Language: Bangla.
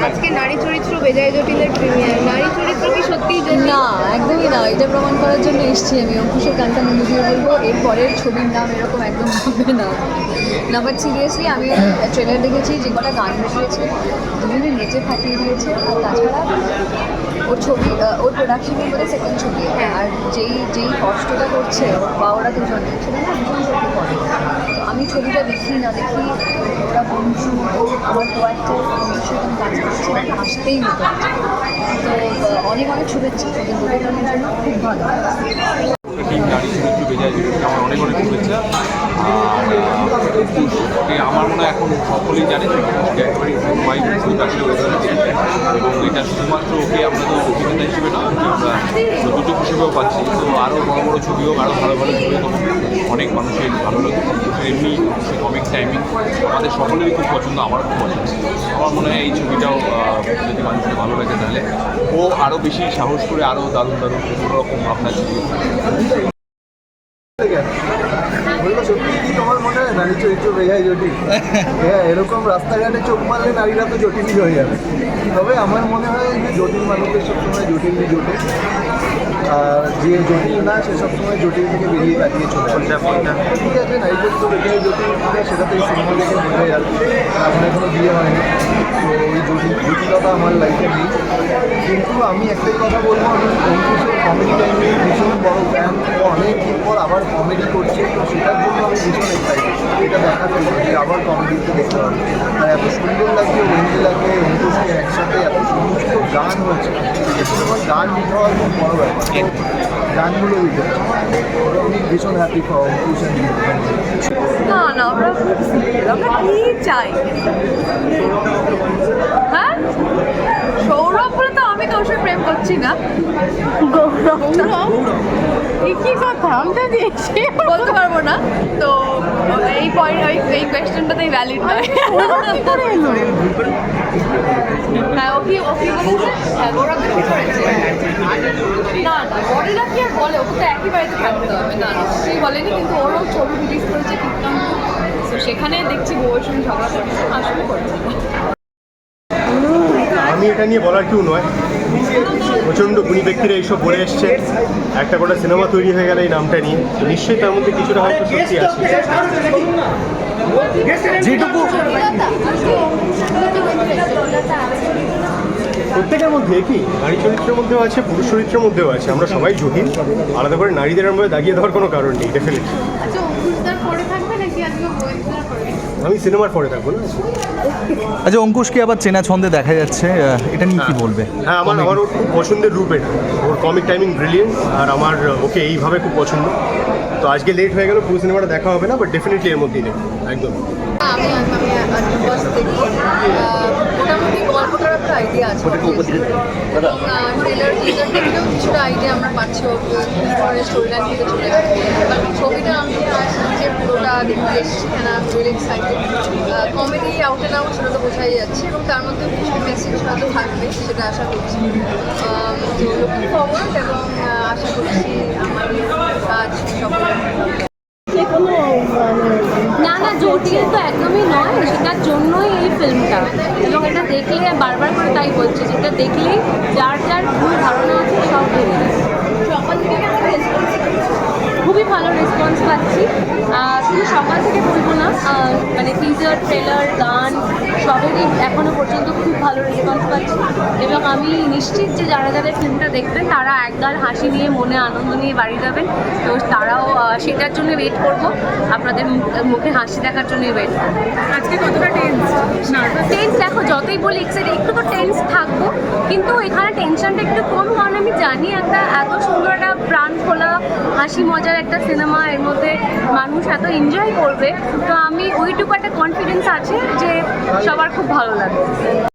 আজকে নারী চরিত্র বেজায় জটিলের প্রিমিয়ার। নারী চরিত্র কি সত্যিই জটিল? না, একদমই না। এটা প্রমাণ করার জন্য এসেছি আমি। অঙ্কুশের গানটা মনে দিয়ে বলবো, এর পরের ছবির নাম এরকম একদম হবে না। না, বাট সিরিয়াসলি আমি ট্রেলার দেখেছি, যে কটা গান বসিয়েছে দুজনে নেচে ফাটিয়ে দিয়েছে। আর তাছাড়া ওর ছবি, ওর প্রোডাকশনের মধ্যে সেকেন্ড ছবি, আর যেই কষ্টটা করছে বা ওরা দুজন, সেটা না ভীষণ সত্যি করে। তো আমি ছবিটা দেখি না দেখি, ওরা বন্ধু, আমার কয়েকটা বন্ধুর সাথে কাজ করছে, আমাকে আসতেই হতো। তো অনেক অনেক শুভেচ্ছা ওদের দুজনের জন্য, খুব ভালো। টিম নারী চরিত্র বেজায় জটিল, আমার অনেক অনেক শুভেচ্ছা। আর অঙ্কুশকে আমার মনে হয় এখন সকলেই জানে যে অঙ্কুশকে একেবারেই সবাই আসলে বোঝা যাচ্ছে। এবং এটা শুধুমাত্র ওকে আমরা তো অভিনেতা হিসেবে না, ওকে আমরা প্রযোজক হিসেবেও পাচ্ছি। তো আরও বড় বড় ছবি হোক, আরও ভালো ভালো ছবি হোক, অনেক মানুষের ভালো লাগে। অঙ্কুশের এমনি কমিক টাইমিং আমাদের সকলেরই খুব পছন্দ, আমার খুব পছন্দ। আমার মনে হয় এই ছবিটাও যদি মানুষের ভালো লাগে তাহলে ও আরও বেশি সাহস করে আরও দারুণ দারুণ কোনো রকম ভাবনা ছবি। বললো সত্যি কি তোমার মনে হয় নারী চরিত্র বেজায় জটিল? হ্যাঁ, এরকম রাস্তাঘাটে চোখ মারলে নারীরা তো জটিলই হয়ে যাবে। তবে আমার মনে হয় যে জটিল মানুষদের সবসময় জটিলই জোটে, আর যে জটিল না সে সবসময় জটিল থেকে বেরিয়ে কাটিয়ে চলে আসে। ঠিক আছে, নারী চরিত্র বেজায় জটিল, সেটা তো এই সিনেমা দেখে বোঝা যাচ্ছে। আমার এখনো বিয়ে হয়নি, তো এই জটিলতা আমার লাইফে নেই। কিন্তু আমি একটাই কথা বলবো, আমি অঙ্কুশের কমেডি টাইমে ভীষণ বড় ফ্যান। অনেক দিন পর আবার কমেডি করছে, তো সেটার জন্য আমি ভীষণ এক্সাইটেড। এটা দেখা চলবে যে আবার কমেডিতে দেখতে হবে। আর এত সুন্দর লাগছে, ওয়েন্ডি লাগবে, অঙ্কুশকে একসাথে এত সমস্ত গান হয়েছে। আমার গান দিতে হওয়ার খুব বড় ব্যাপার, তো গানগুলো দিতে আমি ভীষণ হ্যাপি ফর অঙ্কুশ অ্যান্ড না না, আমরা খুব সিম্পল। আমরা কি চাই? হ্যাঁ, সৌরভ বলে তো আমি কারোর সাথে প্রেম করছি না। গৌরব কি কথা আমরা দিয়েছি বলতে পারবো না। তো এই পয়েন্ট, এই কোয়েশ্চেনটাতেই ভ্যালিড নয়। হ্যাঁ, ওকে বলেছে, হ্যাঁ গৌরব করেছে। না না, বড়িরা কি আর বলে, ওকে তো একই বাড়িতে থাকতে হবে। না না, সেই বলেনি, কিন্তু ওরও ছবি রিলিজ করেছে কীর্তন। তো সেখানে দেখছি বউয়ের সঙ্গে ঝগড়া করছে, আসলে করছে না। আমি এটা নিয়ে বলার কেউ নয়, প্রচণ্ড গুণী ব্যক্তিরা এইসব বলে এসছে। একটা গোটা সিনেমা তৈরি হয়ে গেল এই নামটা নিয়ে, তো নিশ্চয়ই তার মধ্যে কিছুটা হয়তো সত্যি আছে। যেটুকু প্রত্যেকের মধ্যে কি নারী চরিত্রের মধ্যেও আছে, পুরুষ চরিত্রের মধ্যেও আছে। আমরা সবাই জটিল, আলাদা করে নারীদের মধ্যে দাগিয়ে দেওয়ার কোনো কারণ নেই। ডেফিনেটলি আমি সিনেমার পরে থাকবো না। আচ্ছা, অঙ্কুশকে আবার চেনা ছন্দে দেখা যাচ্ছে, এটা নিয়ে কি বলবে? হ্যাঁ, আমার ওর খুব পছন্দের রূপ এটা। ওর কমিক টাইমিং ব্রিলিয়েন্ট, আর আমার ওকে এইভাবে খুব পছন্দ। তো আজকে লেট হয়ে গেল, পুরো সিনেমাটা দেখা হবে না, বাট ডেফিনেটলি এর মধ্যেই নেই একদম। আমি মোটামুটি গল্পটার একটা আইডিয়া আছে, ট্রেলার টিজার দেখলেও কিছুটা আইডিয়া আমরা পাচ্ছি স্টোরি লাইন থেকে চলে যাচ্ছে। ছবিটা আমি নিজে পুরোটা দেখতে এসেছি, really excited. Comedy out and out, সেটা তো বোঝাই যাচ্ছে, এবং তার মধ্যে কিছু মেসেজ হয়তো থাকবে, সেটা আশা করছি। তো লুকিং ফরওয়ার্ড, এবং আশা করছি আমার কাজ সফল। না না, জটিল তো একদমই নয়, সেটার জন্যই এই ফিল্মটা। এবং এটা দেখলে বারবার করে তাই বলছি, যেটা দেখলেই যার যার ভুল ধারণা আছে সব ভেঙে যায়। সকাল থেকে খুবই ভালো রেসপন্স পাচ্ছি। শুধু সকাল থেকে বলবো না, মানে টিজার, ট্রেলার, গান সবেরই এখনও পর্যন্ত খুব ভালো রেসপন্স পাচ্ছি। এবং আমি নিশ্চিত যে যারা যাদের ফিল্মটা দেখবেন তারা একগাল হাসি নিয়ে, মনে আনন্দ নিয়ে বাড়ি যাবেন। তো তারাও সেটার জন্য ওয়েট করবো, আপনাদের মুখে হাসি দেখার জন্যই ওয়েট করবো। আজকে কতটা টেন্স? দেখো, যতই বলি এক্সাইটেড, একটু তো টেন্স থাকবো, কিন্তু এখানে টেনশনটা একটু কম, কারণ আমি জানি একটা এত সুন্দর একটা প্রাণ খোলা হাসি মজার একটা সিনেমা, এর মধ্যে মানুষ এত এনজয় করবে। তো আমি ওইটুকু একটা কনফিডেন্স আছে যে সবার খুব ভালো লাগবে।